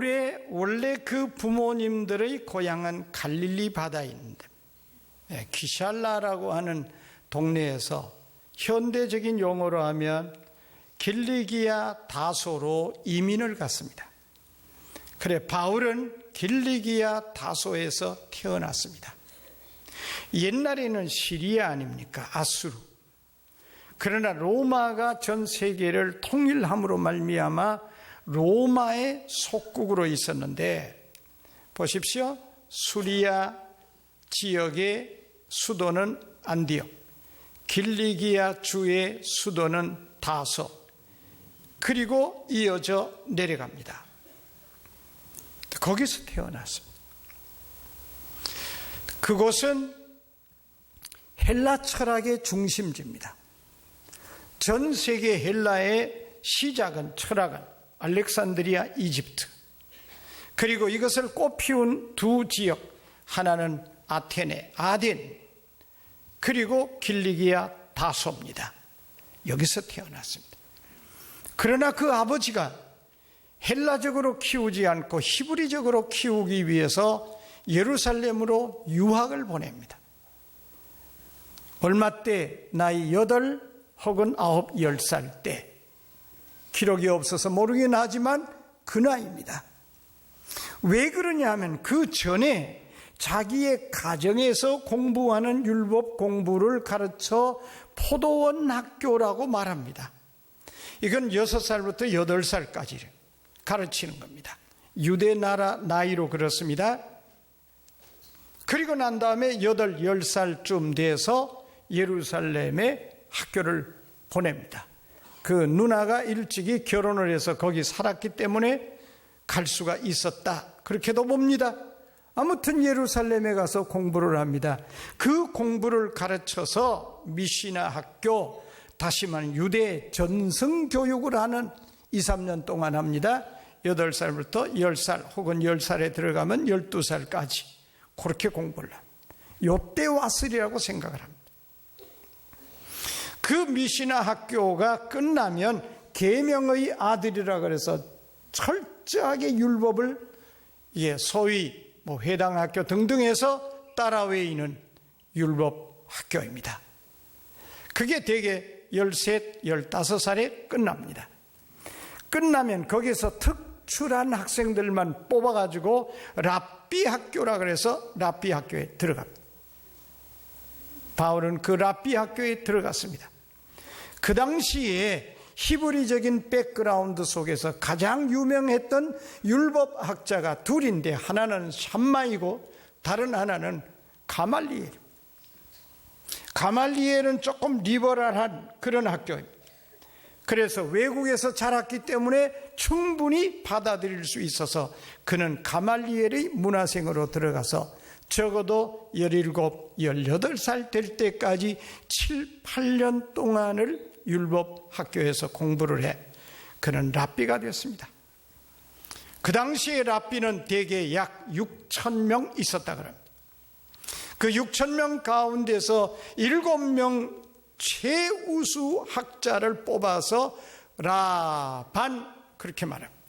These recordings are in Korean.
바울의 원래 그 부모님들의 고향은 갈릴리 바다에 있는데 기샬라라고 하는 동네에서 현대적인 용어로 하면 길리기아 다소로 이민을 갔습니다. 그래 바울은 길리기아 다소에서 태어났습니다. 옛날에는 시리아 아닙니까? 아수르. 그러나 로마가 전 세계를 통일함으로 말미암아 로마의 속국으로 있었는데 보십시오. 수리아 지역의 수도는 안디옥, 길리기아 주의 수도는 다소, 그리고 이어져 내려갑니다. 거기서 태어났습니다. 그곳은 헬라 철학의 중심지입니다. 전 세계 헬라의 시작은 철학은 알렉산드리아, 이집트, 그리고 이것을 꽃피운 두 지역, 하나는 아테네, 아덴, 그리고 길리기아 다소입니다. 여기서 태어났습니다. 그러나 그 아버지가 헬라적으로 키우지 않고 히브리적으로 키우기 위해서 예루살렘으로 유학을 보냅니다. 얼마 때? 나이 8 혹은 9, 10살 때. 기록이 없어서 모르긴 하지만 그 나이입니다. 왜 그러냐 하면 그 전에 자기의 가정에서 공부하는 율법 공부를 가르쳐 포도원 학교라고 말합니다. 이건 6살부터 8살까지 가르치는 겁니다. 유대 나라 나이로 그렇습니다. 그리고 난 다음에 8, 10살쯤 돼서 예루살렘에 학교를 보냅니다. 그 누나가 일찍이 결혼을 해서 거기 살았기 때문에 갈 수가 있었다. 그렇게도 봅니다. 아무튼 예루살렘에 가서 공부를 합니다. 그 공부를 가르쳐서 미시나 학교, 다시 말하면 유대 전승 교육을 하는 2, 3년 동안 합니다. 8살부터 10살 혹은 10살에 들어가면 12살까지 그렇게 공부를 합니다. 요때 왔으리라고 생각을 합니다. 그 미시나 학교가 끝나면 계명의 아들이라 그래서 철저하게 율법을 소위 회당학교 등등해서 따라외이는 율법 학교입니다. 그게 대개 13, 15살에 끝납니다. 끝나면 거기서 특출한 학생들만 뽑아가지고 랍비 학교라 그래서 랍비 학교에 들어갑니다. 바울은 그 랍비 학교에 들어갔습니다. 그 당시에 히브리적인 백그라운드 속에서 가장 유명했던 율법학자가 둘인데 하나는 샴마이고 다른 하나는 가말리엘. 가말리엘은 조금 리버럴한 그런 학교입니다. 그래서 외국에서 자랐기 때문에 충분히 받아들일 수 있어서 그는 가말리엘의 문화생으로 들어가서 적어도 17, 18살 될 때까지 7, 8년 동안을 율법 학교에서 공부를 해 그는 랍비가 됐습니다. 그 당시에 랍비는 대개 약 6,000명 있었다 그럽니다. 그 6,000명 가운데서 7명 최우수 학자를 뽑아서 라반 그렇게 말합니다.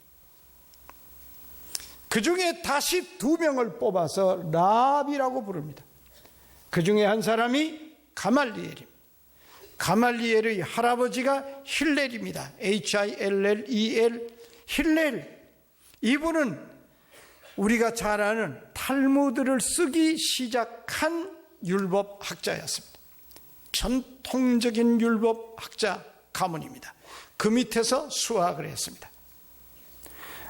그 중에 다시 2명을 뽑아서 랍이라고 부릅니다. 그 중에 한 사람이 가말리엘입니다. 가말리엘의 할아버지가 힐렐입니다. Hillel, 힐렐. 이분은 우리가 잘 아는 탈무드를 쓰기 시작한 율법학자였습니다. 전통적인 율법학자 가문입니다. 그 밑에서 수학을 했습니다.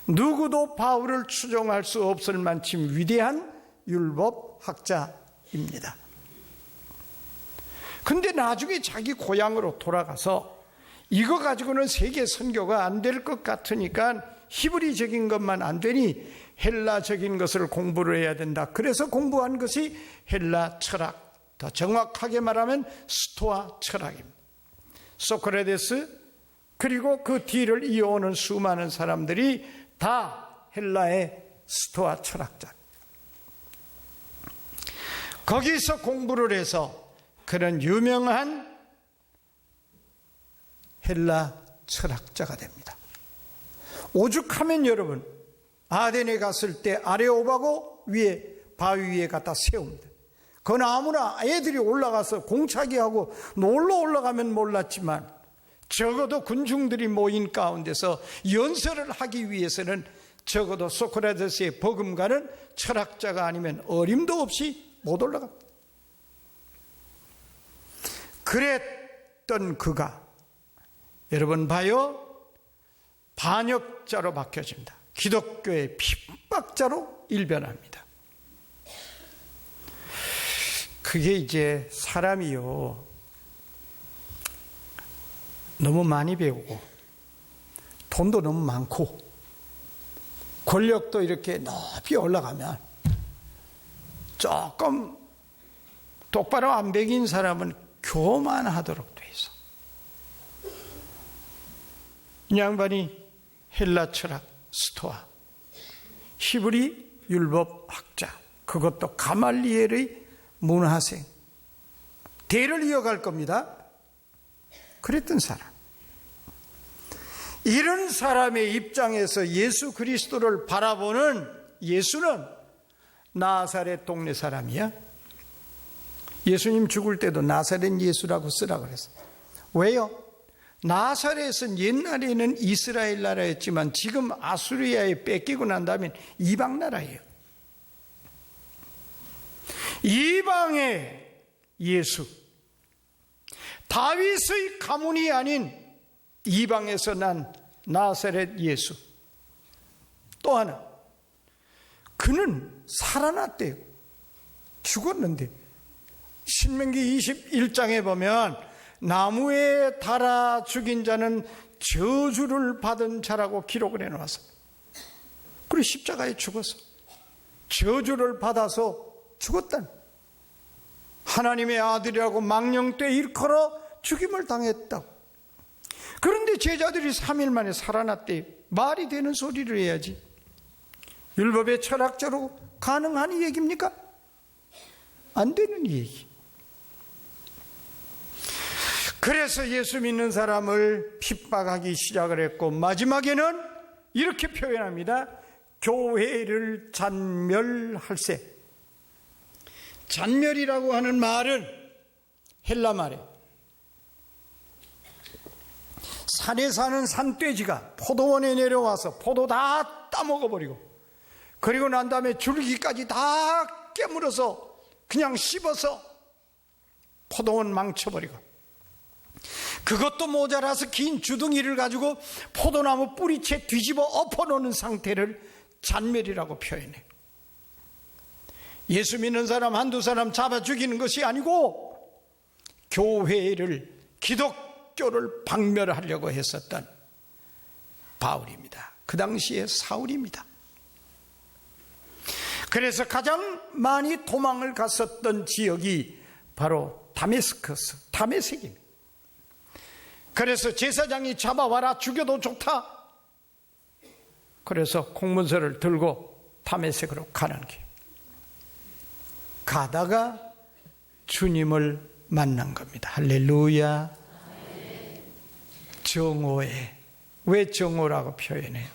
누구도 바울을 추종할 수 없을 만큼 위대한 율법학자입니다. 근데 나중에 자기 고향으로 돌아가서 이거 가지고는 세계 선교가 안 될 것 같으니까 히브리적인 것만 안 되니 헬라적인 것을 공부를 해야 된다. 그래서 공부한 것이 헬라 철학, 더 정확하게 말하면 스토아 철학입니다. 소크라테스 그리고 그 뒤를 이어오는 수많은 사람들이 다 헬라의 스토아 철학자. 거기서 공부를 해서 그는 유명한 헬라 철학자가 됩니다. 오죽하면 여러분 아덴에 갔을 때 아레오바고 위에 바위 위에 갖다 세웁니다. 그 나무나 애들이 올라가서 공차기하고 놀러 올라가면 몰랐지만 적어도 군중들이 모인 가운데서 연설을 하기 위해서는 적어도 소크라테스의 버금가는 철학자가 아니면 어림도 없이 못 올라갑니다. 그랬던 그가 여러분 봐요, 반역자로 바뀌어집니다. 기독교의 핍박자로 일변합니다. 그게 이제 사람이요, 너무 많이 배우고 돈도 너무 많고 권력도 이렇게 높이 올라가면 조금 똑바로 안 배긴 사람은 교만하도록 돼 있어. 이 양반이 헬라 철학 스토아, 히브리 율법 학자, 그것도 가말리엘의 문화생, 대를 이어갈 겁니다. 그랬던 사람. 이런 사람의 입장에서 예수 그리스도를 바라보는 예수는 나사렛 동네 사람이야. 예수님 죽을 때도 나사렛 예수라고 쓰라 그랬어. 왜요? 나사렛은 옛날에는 이스라엘 나라였지만 지금 아수리아에 뺏기고 난 다음에 이방 나라예요. 이방의 예수, 다윗의 가문이 아닌 이방에서 난 나사렛 예수. 또 하나, 그는 살아났대요. 죽었는데. 신명기 21장에 보면 나무에 달아 죽인 자는 저주를 받은 자라고 기록을 해놓았어. 그리고 십자가에 죽었어. 저주를 받아서 죽었다. 하나님의 아들이라고 망령되 일컬어 죽임을 당했다고. 그런데 제자들이 3일 만에 살아났대. 말이 되는 소리를 해야지. 율법의 철학자로 가능한 이 얘기입니까? 안 되는 얘기. 그래서 예수 믿는 사람을 핍박하기 시작을 했고, 마지막에는 이렇게 표현합니다. 교회를 잔멸할세. 잔멸이라고 하는 말은 헬라 말이에요. 산에 사는 산돼지가 포도원에 내려와서 포도 다 따먹어버리고, 그리고 난 다음에 줄기까지 다 깨물어서 그냥 씹어서 포도원 망쳐버리고, 그것도 모자라서 긴 주둥이를 가지고 포도나무 뿌리채 뒤집어 엎어놓는 상태를 잔멸이라고 표현해요. 예수 믿는 사람 한두 사람 잡아 죽이는 것이 아니고 교회를, 기독교를 박멸하려고 했었던 바울입니다. 그 당시에 사울입니다. 그래서 가장 많이 도망을 갔었던 지역이 바로 다메스커스, 다메섹입니다. 그래서 제사장이 잡아와라, 죽여도 좋다. 그래서 공문서를 들고 다메섹으로 가는 길. 가다가 주님을 만난 겁니다. 할렐루야. 정오에, 왜 정오라고 표현해요?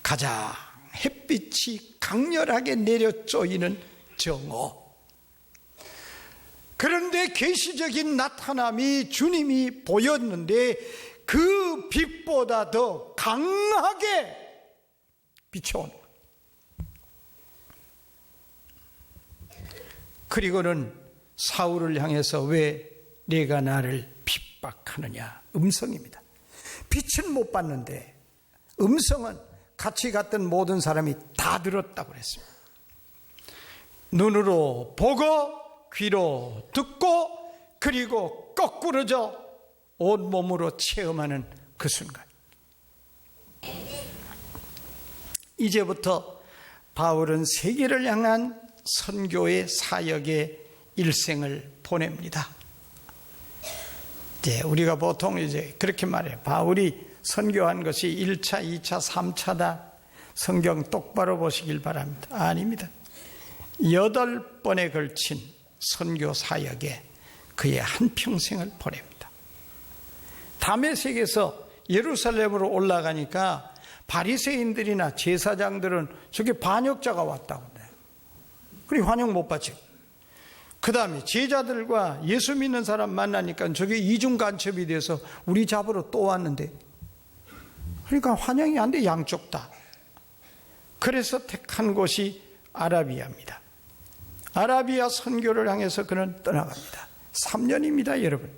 가장 햇빛이 강렬하게 내려 쪼이는 정오. 그런데 계시적인 나타남이 주님이 보였는데 그 빛보다 더 강하게 비춰온. 그리고는 사울을 향해서 왜 네가 나를 핍박하느냐, 음성입니다. 빛은 못 봤는데 음성은 같이 갔던 모든 사람이 다 들었다고 그랬습니다. 눈으로 보고 귀로 듣고 그리고 거꾸러져 온몸으로 체험하는 그 순간, 이제부터 바울은 세계를 향한 선교의 사역의 일생을 보냅니다. 이제 우리가 보통 이제 그렇게 말해요. 바울이 선교한 것이 1차, 2차, 3차다. 성경 똑바로 보시길 바랍니다. 아닙니다. 8번에 걸친 선교 사역에 그의 한평생을 보냅니다. 다메섹에서 예루살렘으로 올라가니까 바리새인들이나 제사장들은 저게 반역자가 왔다고 그래요. 그리 환영 못 받지. 그 다음에 제자들과 예수 믿는 사람 만나니까 저게 이중 간첩이 돼서 우리 잡으러 또 왔는데, 그러니까 환영이 안 돼, 양쪽 다. 그래서 택한 곳이 아라비아입니다. 아라비아 선교를 향해서 그는 떠나갑니다. 3년입니다, 여러분.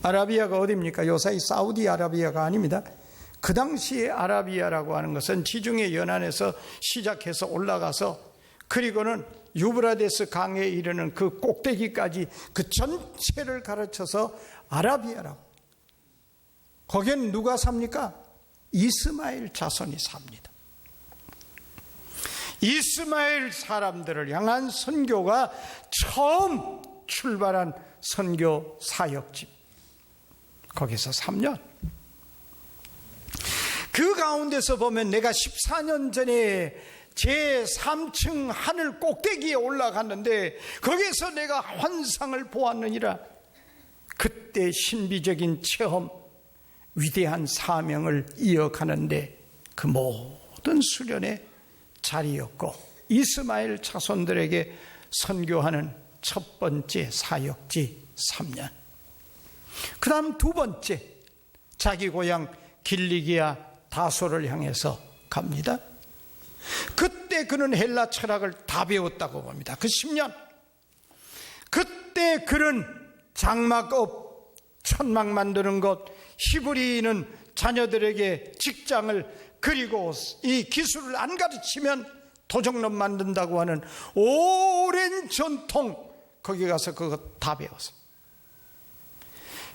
아라비아가 어디입니까? 요사이 사우디아라비아가 아닙니다. 그 당시에 아라비아라고 하는 것은 지중해 연안에서 시작해서 올라가서 그리고는 유브라데스 강에 이르는 그 꼭대기까지 그 전체를 가르쳐서 아라비아라고. 거기는 누가 삽니까? 이스마엘 자손이 삽니다. 이스마엘 사람들을 향한 선교가 처음 출발한 선교 사역집. 거기서 3년. 그 가운데서 보면 내가 14년 전에 제3층 하늘 꼭대기에 올라갔는데 거기서 내가 환상을 보았느니라. 그때 신비적인 체험, 위대한 사명을 이어가는데 그 모든 수련의 자리였고, 이스마엘 자손들에게 선교하는 첫 번째 사역지 3년. 그 다음 두 번째, 자기 고향 길리기아 다소를 향해서 갑니다. 그때 그는 헬라 철학을 다 배웠다고 봅니다. 그 10년. 그때 그는 장막업, 천막 만드는 것, 히브리인은 자녀들에게 직장을, 그리고 이 기술을 안 가르치면 도적놈 만든다고 하는 오랜 전통, 거기 가서 그거 다 배웠어요.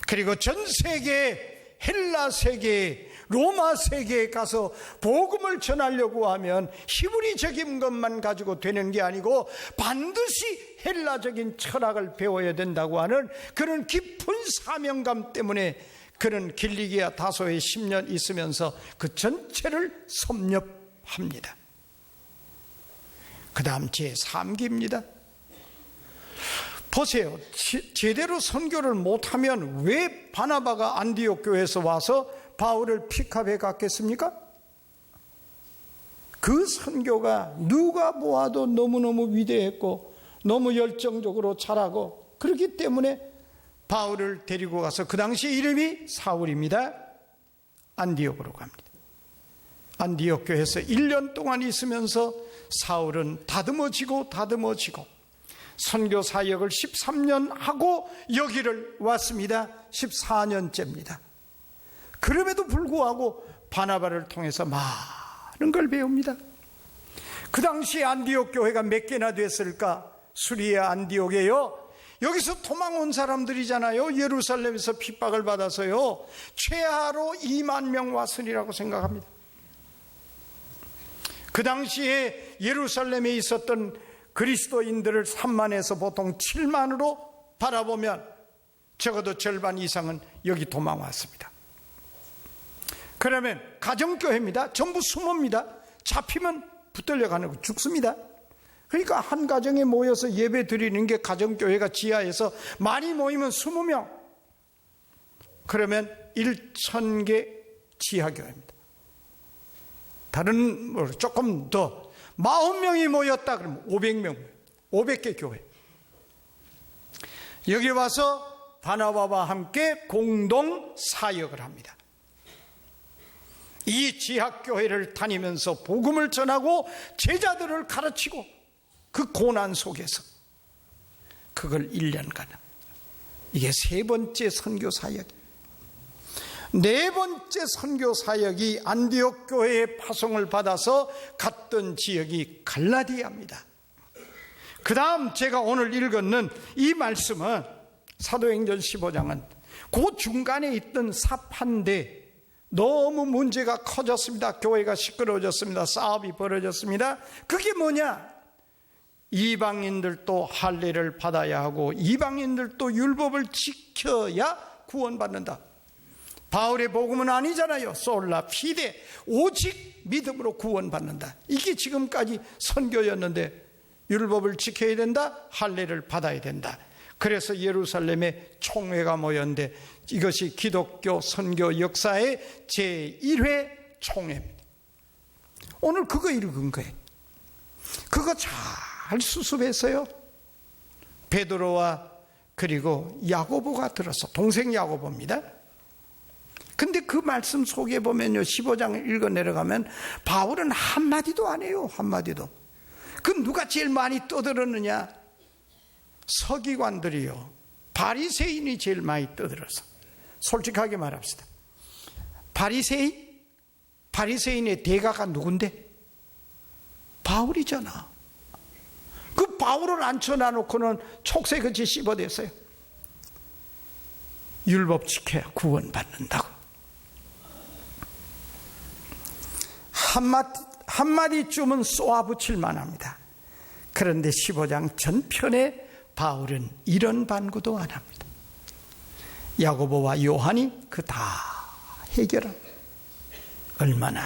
그리고 전 세계, 헬라 세계, 로마 세계에 가서 복음을 전하려고 하면 히브리적인 것만 가지고 되는 게 아니고 반드시 헬라적인 철학을 배워야 된다고 하는 그런 깊은 사명감 때문에 그는 길리기아 다소에 10년 있으면서 그 전체를 섭렵합니다. 그 다음 제3기입니다. 보세요. 제대로 선교를 못하면 왜 바나바가 안디옥 교회에서 와서 바울을 픽업해 갔겠습니까? 그 선교가 누가 보아도 너무너무 위대했고 너무 열정적으로 잘하고, 그렇기 때문에 바울을 데리고 가서, 그 당시 이름이 사울입니다, 안디옥으로 갑니다. 안디옥 교회에서 1년 동안 있으면서 사울은 다듬어지고 선교 사역을 13년 하고 여기를 왔습니다. 14년째입니다. 그럼에도 불구하고 바나바를 통해서 많은 걸 배웁니다. 그 당시 안디옥 교회가 몇 개나 됐을까? 수리아 안디옥에요, 여기서 도망 온 사람들이잖아요. 예루살렘에서 핍박을 받아서요, 최하로 2만 명 왔으리라고 생각합니다. 그 당시에 예루살렘에 있었던 그리스도인들을 3만에서 보통 7만으로 바라보면 적어도 절반 이상은 여기 도망 왔습니다. 그러면 가정교회입니다. 전부 숨습니다. 잡히면 붙들려 가는 죽습니다. 그러니까 한 가정에 모여서 예배 드리는 게 가정교회가 지하에서 많이 모이면 20명. 그러면 1,000개 지하교회입니다. 다른 조금 더 40명이 모였다 그러면 500명, 500개 교회. 여기 와서 바나바와 함께 공동 사역을 합니다. 이 지하교회를 다니면서 복음을 전하고 제자들을 가르치고, 그 고난 속에서 그걸 1년간. 이게 세 번째 선교 사역이에요. 네 번째 선교 사역이 안디옥 교회의 파송을 받아서 갔던 지역이 갈라디아입니다. 그 다음 제가 오늘 읽었는 이 말씀은 사도행전 15장은 그 중간에 있던 사파인데 너무 문제가 커졌습니다. 교회가 시끄러워졌습니다. 싸움이 벌어졌습니다. 그게 뭐냐? 이방인들도 할례를 받아야 하고 이방인들도 율법을 지켜야 구원받는다. 바울의 복음은 아니잖아요. 솔라 피데, 오직 믿음으로 구원받는다. 이게 지금까지 선교였는데 율법을 지켜야 된다, 할례를 받아야 된다. 그래서 예루살렘에 총회가 모였는데 이것이 기독교 선교 역사의 제1회 총회입니다. 오늘 그거 읽은 거예요. 그거 잘 수습했어요. 베드로와 그리고 야고보가 들어서, 동생 야고보입니다. 근데 그 말씀 속에 보면요, 15장을 읽어 내려가면 바울은 한마디도 안 해요. 한마디도. 그 누가 제일 많이 떠들었느냐? 서기관들이요, 바리새인이 제일 많이 떠들어서. 솔직하게 말합시다. 바리새인의 대가가 누군데? 바울이잖아. 그 바울을 앉혀놔 놓고는 촉새같이 씹어댔어요. 율법 지켜야 구원받는다고. 한마디쯤은 쏘아붙일 만합니다. 그런데 15장 전편에 바울은 이런 반구도 안 합니다. 야고보와 요한이 그 다 해결합니다. 얼마나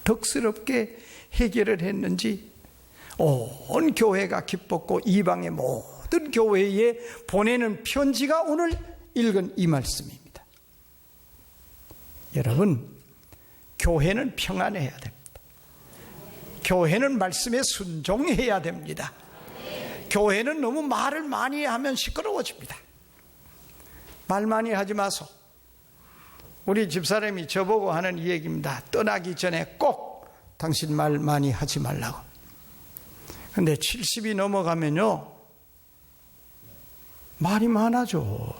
덕스럽게 해결을 했는지 온 교회가 기뻤고, 이방의 모든 교회에 보내는 편지가 오늘 읽은 이 말씀입니다. 여러분, 교회는 평안해야 됩니다. 교회는 말씀에 순종해야 됩니다. 교회는 너무 말을 많이 하면 시끄러워집니다. 말 많이 하지 마소. 우리 집사람이 저보고 하는 이 얘기입니다. 떠나기 전에 꼭 당신 말 많이 하지 말라고. 근데 70이 넘어가면요, 말이 많아져.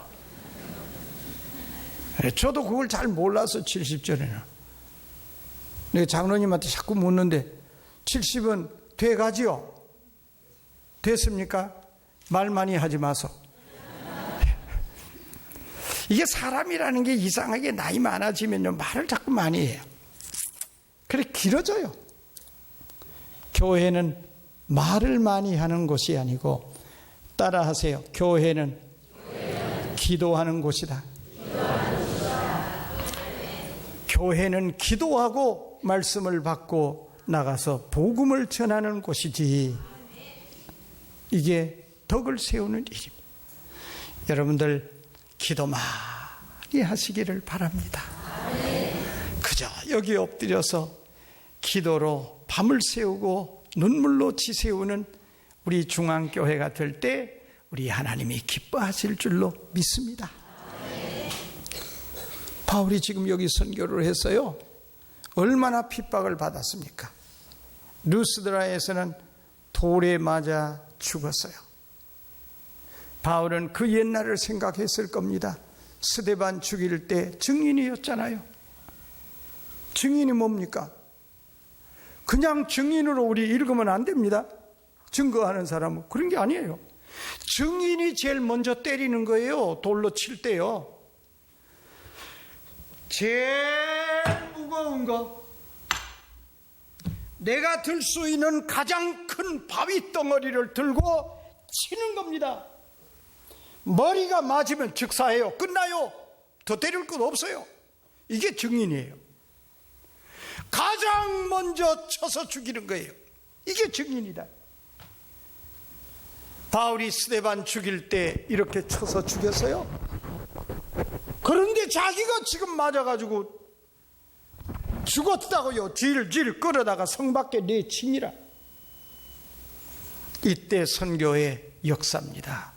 저도 그걸 잘 몰라서 70전에는. 내가 장로님한테 자꾸 묻는데 70은 돼가지요? 됐습니까? 말 많이 하지 마소. 이게 사람이라는 게 이상하게 나이 많아지면요, 말을 자꾸 많이 해요. 그래 길어져요. 교회는 말을 많이 하는 곳이 아니고, 따라하세요. 교회는 기도하는 곳이다. 교회는 기도하고 말씀을 받고 나가서 복음을 전하는 곳이지, 이게 덕을 세우는 일입니다. 여러분들 기도 많이 하시기를 바랍니다. 그저 여기 엎드려서 기도로 밤을 새우고 눈물로 지새우는 우리 중앙교회가 될 때 우리 하나님이 기뻐하실 줄로 믿습니다. 바울이 지금 여기 선교를 했어요. 얼마나 핍박을 받았습니까? 루스드라에서는 돌에 맞아 죽었어요. 바울은 그 옛날을 생각했을 겁니다. 스데반 죽일 때 증인이었잖아요. 증인이 뭡니까? 그냥 증인으로 우리 읽으면 안 됩니다. 증거하는 사람은 그런 게 아니에요. 증인이 제일 먼저 때리는 거예요. 돌로 칠 때요. 제일 무거운 거, 내가 들 수 있는 가장 큰 바위 덩어리를 들고 치는 겁니다. 머리가 맞으면 즉사해요. 끝나요. 더 때릴 것 없어요. 이게 증인이에요. 가장 먼저 쳐서 죽이는 거예요. 이게 증인이다. 바울이 스데반 죽일 때 이렇게 쳐서 죽였어요. 그런데 자기가 지금 맞아가지고 죽었다고요. 질질 끌어다가 성 밖에 내치니라. 이때 선교의 역사입니다.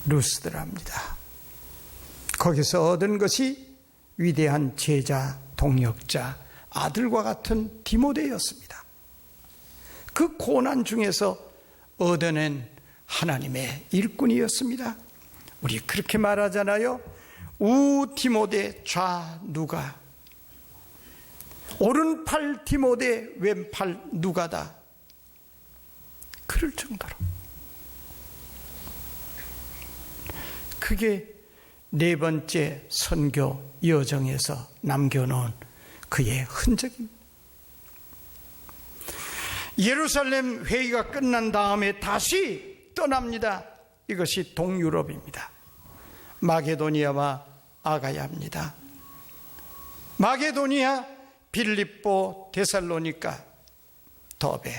루스드라입니다. 거기서 얻은 것이 위대한 제자, 동역자, 아들과 같은 디모데였습니다. 그 고난 중에서 얻어낸 하나님의 일꾼이었습니다. 우리 그렇게 말하잖아요. 우 디모데 좌 누가, 오른팔 디모데 왼팔 누가다. 그럴 정도로. 그게 네 번째 선교 여정에서 남겨놓은 그의 흔적입니다. 예루살렘 회의가 끝난 다음에 다시 떠납니다. 이것이 동유럽입니다. 마게도니아와 아가야입니다. 마게도니아, 빌립보, 데살로니가, 더베,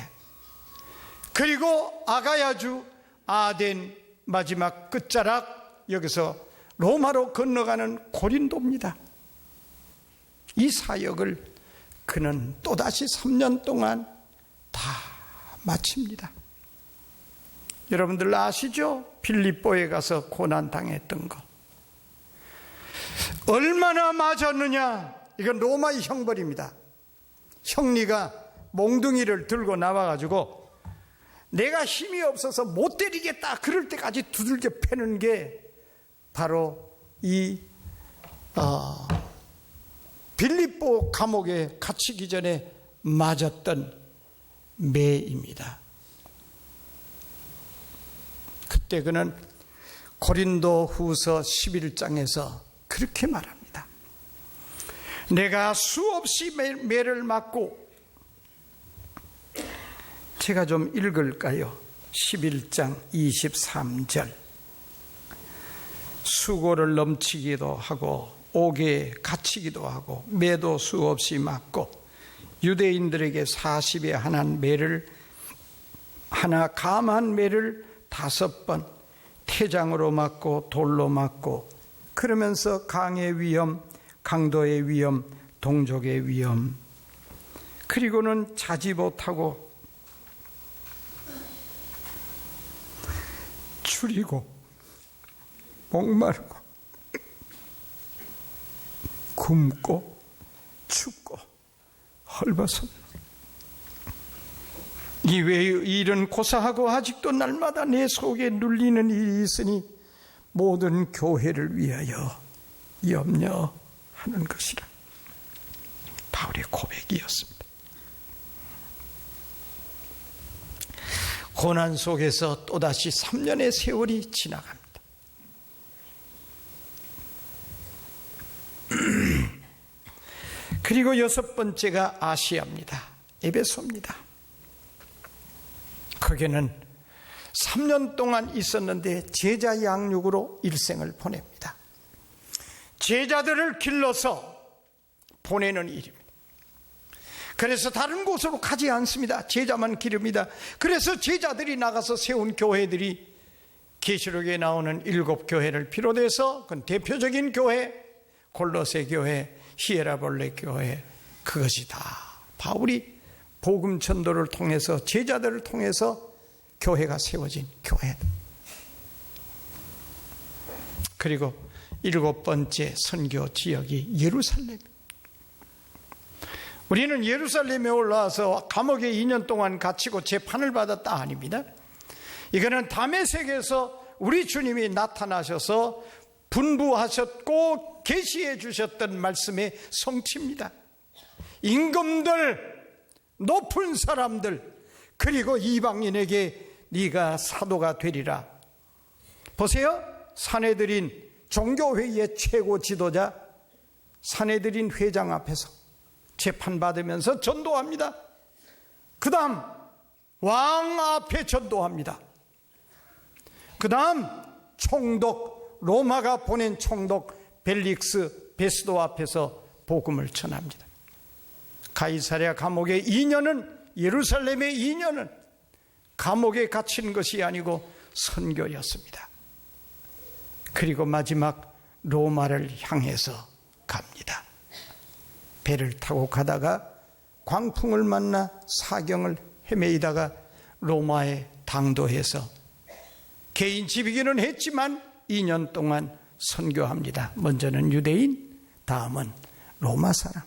그리고 아가야주, 아덴, 마지막 끝자락, 여기서 로마로 건너가는 고린도입니다. 이 사역을 그는 또다시 3년 동안 다 마칩니다. 여러분들 아시죠? 빌립보에 가서 고난당했던 거. 얼마나 맞았느냐? 이건 로마의 형벌입니다. 형리가 몽둥이를 들고 나와가지고 내가 힘이 없어서 못 때리겠다 그럴 때까지 두들겨 패는 게 바로 이 빌립보 감옥에 갇히기 전에 맞았던 매입니다. 그때 그는 고린도 후서 11장에서 그렇게 말합니다. 내가 수없이 매를 맞고, 제가 좀 읽을까요? 11장 23절. 수고를 넘치기도 하고 옥에 갇히기도 하고 매도 수없이 맞고 유대인들에게 40에 하나 감한 매를 5번 태장으로 맞고 돌로 맞고, 그러면서 강의 위험, 강도의 위험, 동족의 위험, 그리고는 자지 못하고 줄이고 목마르고 굶고 춥고 헐벗은 이외의 일은 고사하고 아직도 날마다 내 속에 눌리는 일이 있으니 모든 교회를 위하여 염려하는 것이라. 바울의 고백이었습니다. 고난 속에서 또다시 3년의 세월이 지나갑니다. 그리고 6번째가 아시아입니다. 에베소입니다. 거기는 3년 동안 있었는데 제자 양육으로 일생을 보냅니다. 제자들을 길러서 보내는 일입니다. 그래서 다른 곳으로 가지 않습니다. 제자만 기릅니다. 그래서 제자들이 나가서 세운 교회들이 계시록에 나오는 7교회를 비롯해서 그 대표적인 교회, 골로새 교회, 히에라볼레 교회, 그것이 다 바울이 복음 전도를 통해서 제자들을 통해서 교회가 세워진 교회. 그리고 7번째 선교 지역이 예루살렘. 우리는 예루살렘에 올라와서 감옥에 2년 동안 갇히고 재판을 받았다 아닙니다. 이거는 다메섹에서 우리 주님이 나타나셔서 분부하셨고 계시해 주셨던 말씀의 성취입니다. 임금들, 높은 사람들, 그리고 이방인에게 네가 사도가 되리라. 보세요. 산헤드린 종교회의의 최고 지도자 산헤드린 회장 앞에서 재판받으면서 전도합니다. 그 다음 왕 앞에 전도합니다. 그 다음 총독, 로마가 보낸 총독 벨릭스 베스도 앞에서 복음을 전합니다. 가이사랴 감옥의 2년은, 예루살렘의 2년은 감옥에 갇힌 것이 아니고 선교였습니다. 그리고 마지막 로마를 향해서 갑니다. 배를 타고 가다가 광풍을 만나 사경을 헤매이다가 로마에 당도해서 개인 집이기는 했지만 2년 동안 선교합니다. 먼저는 유대인, 다음은 로마 사람.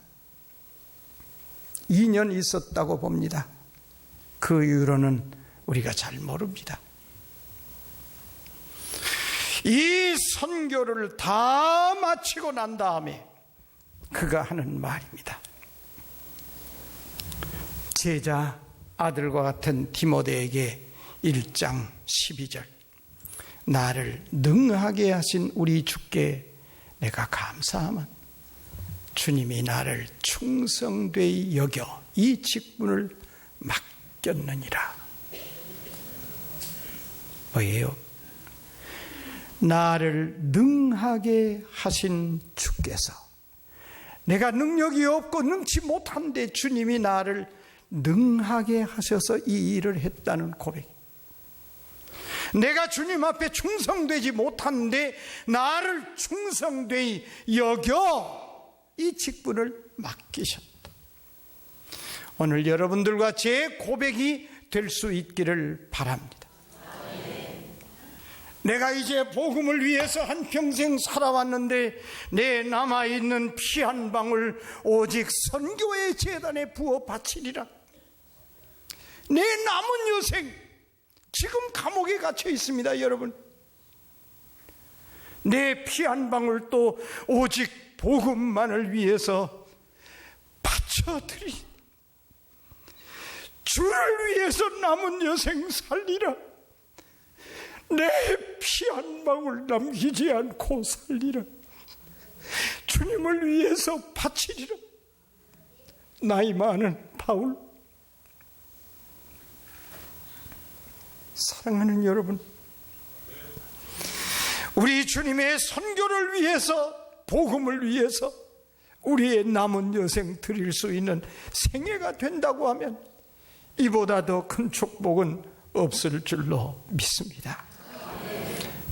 2년 있었다고 봅니다. 그 이후로는 우리가 잘 모릅니다. 이 선교를 다 마치고 난 다음에 그가 하는 말입니다. 제자 아들과 같은 디모데에게 1장 12절. 나를 능하게 하신 우리 주께 내가 감사하면 주님이 나를 충성되이 여겨 이 직분을 맡겼느니라. 뭐예요? 나를 능하게 하신 주께서, 내가 능력이 없고 능치 못한데 주님이 나를 능하게 하셔서 이 일을 했다는 고백. 내가 주님 앞에 충성되지 못한데 나를 충성되이 여겨 이 직분을 맡기셨다. 오늘 여러분들과 제 고백이 될 수 있기를 바랍니다. 내가 이제 복음을 위해서 한평생 살아왔는데 내 남아있는 피 한 방울 오직 선교의 제단에 부어 바치리라. 내 남은 여생, 지금 감옥에 갇혀 있습니다, 여러분. 내 피 한 방울 또 오직 복음만을 위해서 바쳐드리. 주를 위해서 남은 여생 살리라. 내 피 한 방울 남기지 않고 살리라. 주님을 위해서 바치리라. 나이 많은 바울. 사랑하는 여러분, 우리 주님의 선교를 위해서, 복음을 위해서 우리의 남은 여생 드릴 수 있는 생애가 된다고 하면 이보다 더 큰 축복은 없을 줄로 믿습니다.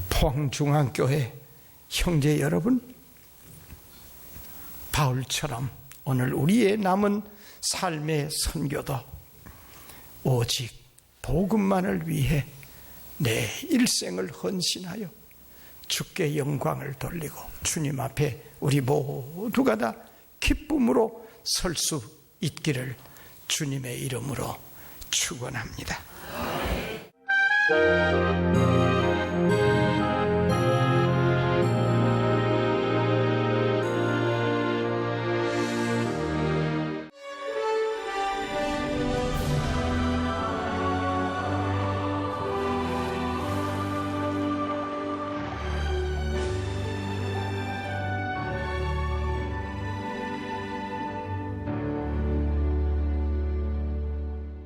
포항중앙교회 형제 여러분, 바울처럼 오늘 우리의 남은 삶의 선교도 오직 복음만을 위해 내 일생을 헌신하여 주께 영광을 돌리고 주님 앞에 우리 모두가 다 기쁨으로 설 수 있기를 주님의 이름으로 축원합니다.